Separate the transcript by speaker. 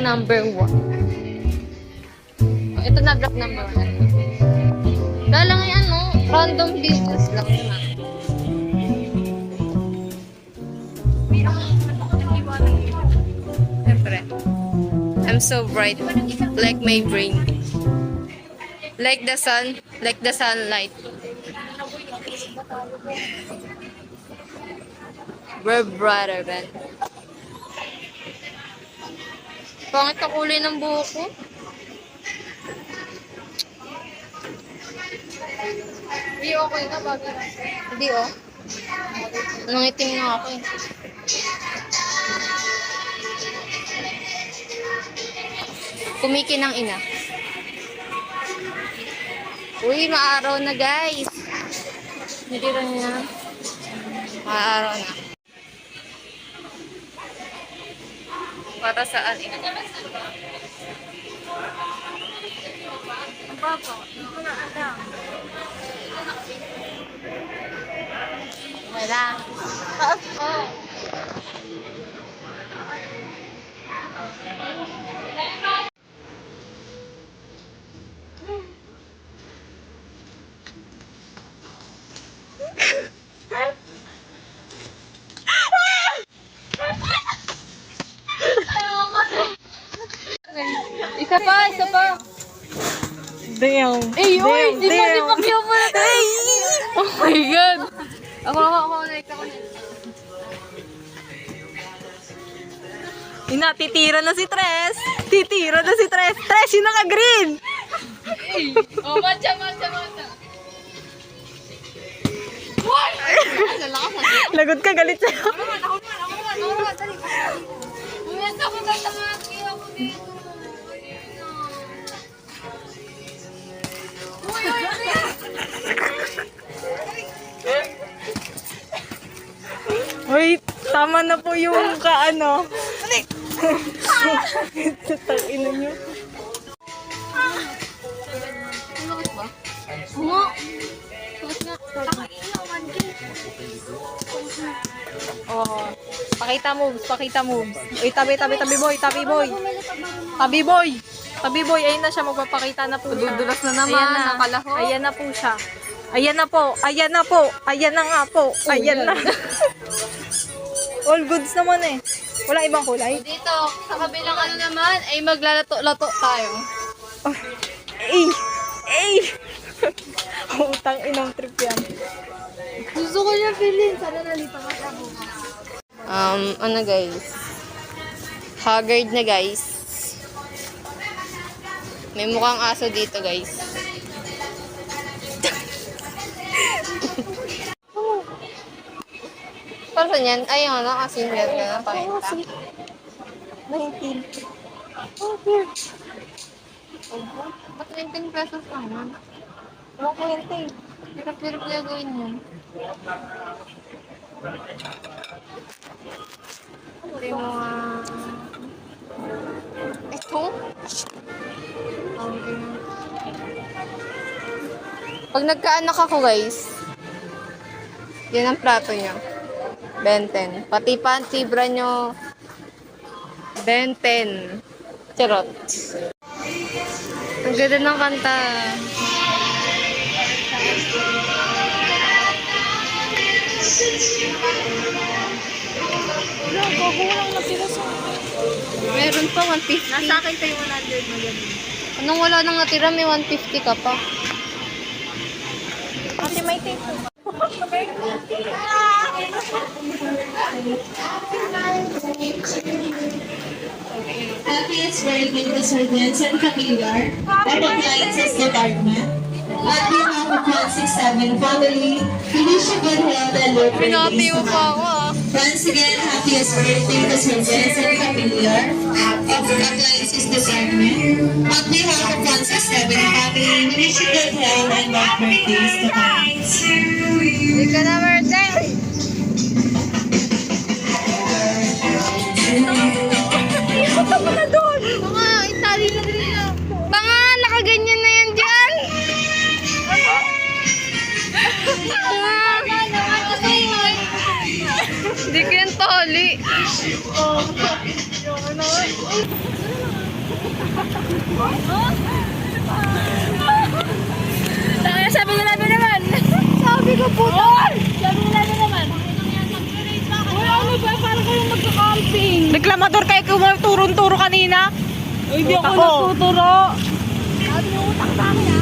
Speaker 1: number 1. Oh, ito na block number 1. Kaya lang yan, no? Random business lang naman. Siyempre. I'm so bright. Like my brain. Like the sun. Like the sunlight. We're brighter than. Pangit ang kulay ng buhok ko. Hindi okay na bagay. Hindi oh. Nangitim na ako eh. Kumikin ng ina. Uy, maaraw na guys. Hindi rin na. Maaraw na. Para saan? Ang baba. Wala. Oh. Isa pa.
Speaker 2: Damn.
Speaker 1: Ay, uy, di pa kaya mo na. Oh my God. Ako, next.
Speaker 2: Ina, titira na si Tres. Tres, yung naka-green.
Speaker 1: Oh, matcha. What?
Speaker 2: Lagot ka, galit sa'yo.
Speaker 1: Ako naman, dali. Umiyas ako dahil sa mga kaya ko dito.
Speaker 2: Wait, tama na po yung kaano. Tangina nyo.
Speaker 1: Bakit ba? Oo.
Speaker 2: Oh, pakita moves. Uy, tabi boy, ayun na siya, magpapakita na po siya.
Speaker 1: Dudulas na naman, nakalaho.
Speaker 2: Ayan na po siya. Ayan na nga po. Ayan na. All goods naman eh. Wala ibang kulay.
Speaker 1: Dito, sa kabilang ano naman, ay maglalato-lato tayo.
Speaker 2: Oh, ay! Utang inang trip yan.
Speaker 1: Gusto ko niya pilin. Sana nalita ka siya bukas. Ano guys? Haggard na guys. May mukhang aso dito guys. Para saan yan? Ay, ano? Asin yan ka na pakita.
Speaker 2: 19. Oh, here.
Speaker 1: Ba't 19 pesos lang man?
Speaker 2: 120.
Speaker 1: Hirap-hirap na gawin yun. Ito yung mga... Ito? Pag nagkaanak ako guys, yan ang plato niya. Benten. Pati pantibra nyo, Benten. Charot. Ang ganda ng kanta.
Speaker 2: Wala, kukulang na sila sa...
Speaker 1: Meron pa 150.
Speaker 2: Nasa akin tayo 100 magaling.
Speaker 1: Anong wala nang natira, may 150 ka pa.
Speaker 2: Ate, may tape po ba?
Speaker 3: Happiest birthday to Sir Vincent Capillar, Appliances Department. On behalf of 167 family, we wish you good health and long
Speaker 1: Pinati
Speaker 3: birthdays
Speaker 1: mo
Speaker 3: to
Speaker 1: pa
Speaker 3: come.
Speaker 1: ako ah.
Speaker 3: Once again, happiest birthday to Sir Vincent Capillar of Appliances Department. On behalf of 167 family, we wish you good health and long birthdays to come.
Speaker 1: Hindi ka na birthday.
Speaker 2: Punta na doon!
Speaker 1: Mga, itali na rin na. Banga, nakaganyan na yan dyan. Hindi ko yan tali.
Speaker 2: Oh, yung ano?
Speaker 1: Sabi nila naman. Sabi ko po. Sabi nila naman. Uy, ano ba? Parang kayong magka-camping.
Speaker 2: Reklamador kayo kung turun-turo kanina.
Speaker 1: Uy, di ako nagtuturo. Sabi yung utang sa akin, ha?